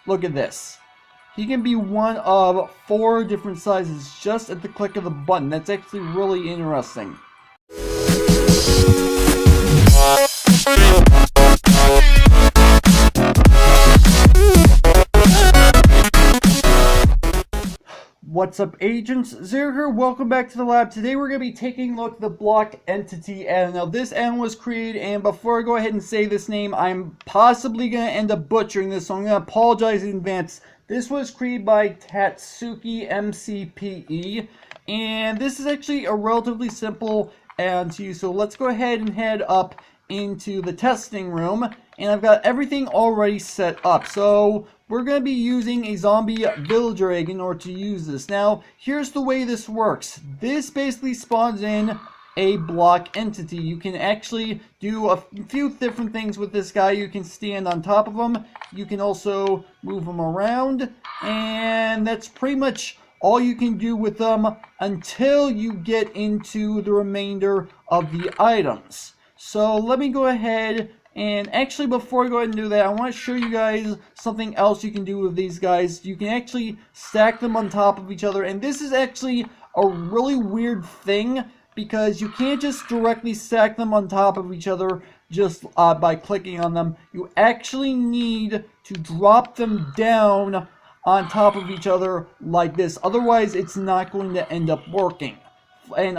Look at this. He can be one of 4 different sizes just at the click of the button. That's actually really interesting. What's up, agents? Zer here. Welcome back to the lab. Today we're going to be taking a look at the block entity add-on. Now this add-on was created, and before I go ahead and say this name, I'm possibly going to end up butchering this, so I'm going to apologize in advance. This was created by Tatsuki MCPE, and this is actually a relatively simple add-on to use. So let's go ahead and head up into the testing room, and I've got everything already set up. So we're going to be using a zombie villager egg in order to use this. Now, here's the way this works. This basically spawns in a block entity. You can actually do a few different things with this guy. You can stand on top of him. You can also move him around. And that's pretty much all you can do with them until you get into the remainder of the items. So let me go ahead and actually, before I go ahead and do that, I want to show you guys something else you can do with these guys. You can actually stack them on top of each other, and this is actually a really weird thing because you can't just directly stack them on top of each other just by clicking on them. You actually need to drop them down on top of each other like this. Otherwise, it's not going to end up working. And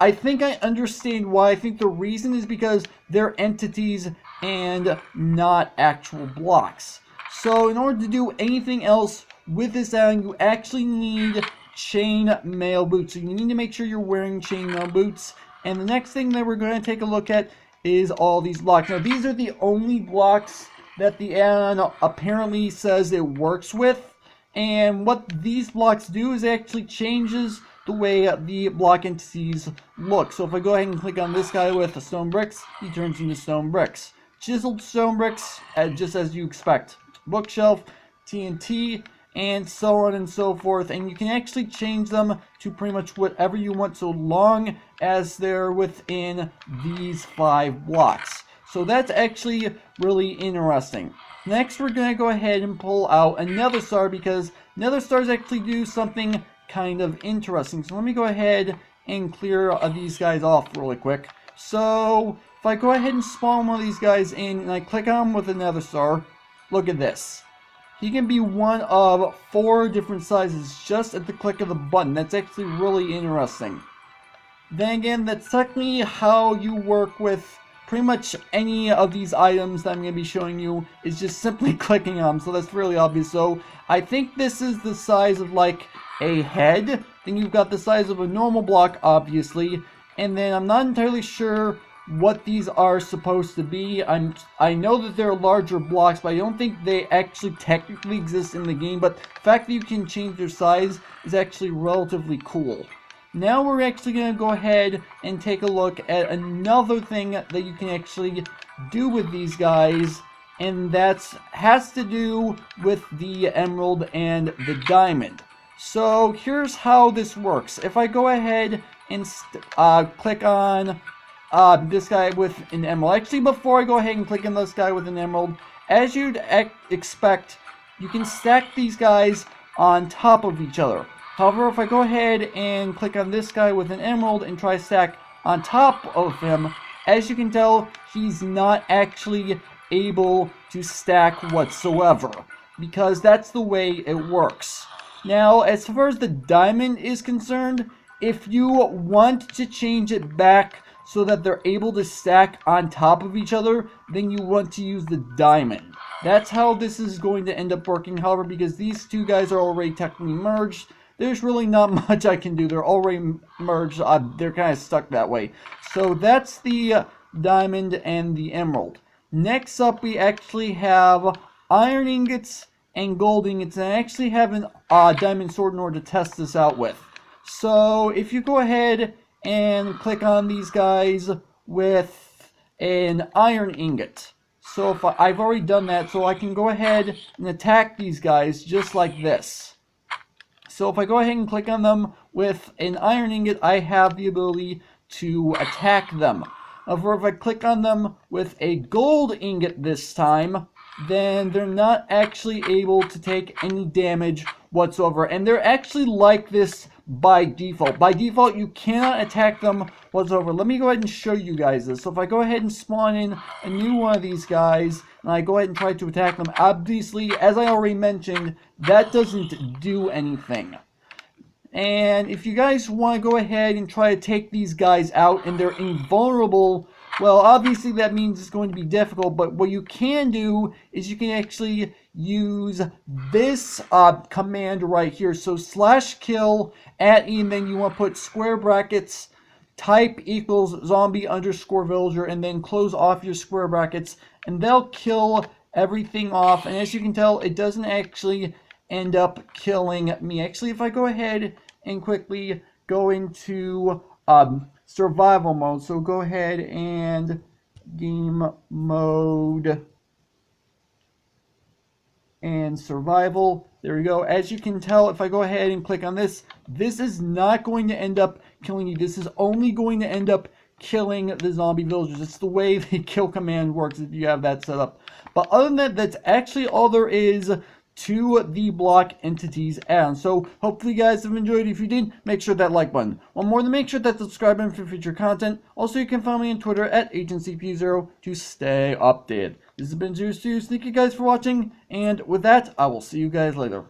I think I understand why. I think the reason is because they're entities and not actual blocks. So in order to do anything else with this add-on, you actually need chainmail boots. So you need to make sure you're wearing chainmail boots. And the next thing that we're going to take a look at is all these blocks. Now these are the only blocks that the add-on apparently says it works with. And what these blocks do is it actually changes the way the block entities look. So if I go ahead and click on this guy with the stone bricks, he turns into stone bricks. Chiseled stone bricks, just as you expect. Bookshelf, TNT, and so on and so forth. And you can actually change them to pretty much whatever you want, so long as they're within these 5 blocks. So that's actually really interesting. Next, we're going to go ahead and pull out a nether star, because nether stars actually do something kind of interesting. So let me go ahead and clear these guys off really quick. So if I go ahead and spawn one of these guys in and I click on him with another star, look at this. He can be one of 4 different sizes just at the click of the button. That's actually really interesting. Then again, that's technically how you work with pretty much any of these items that I'm going to be showing you, is just simply clicking on them. So that's really obvious. So I think this is the size of like a head. Then you've got the size of a normal block, obviously. And then I'm not entirely sure what these are supposed to be. I know that they're larger blocks, but I don't think they actually technically exist in the game. But the fact that you can change their size is actually relatively cool. Now we're actually going to go ahead and take a look at another thing that you can actually do with these guys, and that has to do with the emerald and the diamond. So here's how this works. If I go ahead and click on this guy with an emerald. Actually, before I go ahead and click on this guy with an emerald, as you'd expect, you can stack these guys on top of each other. However, if I go ahead and click on this guy with an emerald and try to stack on top of him, as you can tell, he's not actually able to stack whatsoever, because that's the way it works. Now, as far as the diamond is concerned, if you want to change it back so that they're able to stack on top of each other, then you want to use the diamond. That's how this is going to end up working. However, because these 2 guys are already technically merged, there's really not much I can do. They're already merged. They're kind of stuck that way. So that's the diamond and the emerald. Next up, we actually have iron ingots and gold ingots. And I actually have a diamond sword in order to test this out with. So if you go ahead and click on these guys with an iron ingot. So if I've already done that, so I can go ahead and attack these guys just like this. So if I go ahead and click on them with an iron ingot, I have the ability to attack them. However, if I click on them with a gold ingot this time, then they're not actually able to take any damage whatsoever. And they're actually like this by default. By default, you cannot attack them whatsoever. Let me go ahead and show you guys this. So if I go ahead and spawn in a new one of these guys, and I go ahead and try to attack them, obviously, as I already mentioned, that doesn't do anything. And if you guys want to go ahead and try to take these guys out and they're invulnerable, well, obviously that means it's going to be difficult, but what you can do is you can actually use this command right here. So /kill @e, and then you want to put square brackets, type equals zombie_villager, and then close off your square brackets, and they'll kill everything off. And as you can tell, it doesn't actually end up killing me. Actually, if I go ahead and quickly go into survival mode, so go ahead and game mode and survival, there we go. As you can tell, if I go ahead and click on this, this is not going to end up killing you. This is only going to end up killing the zombie villagers. It's the way the kill command works if you have that set up. But other than that, that's actually all there is to the block entities add-on. So hopefully you guys have enjoyed. If you did, make sure that like button. One more, to make sure that subscribe button for future content. Also, you can follow me on Twitter at MCPEDL to stay updated. This has been Zer0's. Thank you guys for watching, and with that, I will see you guys later.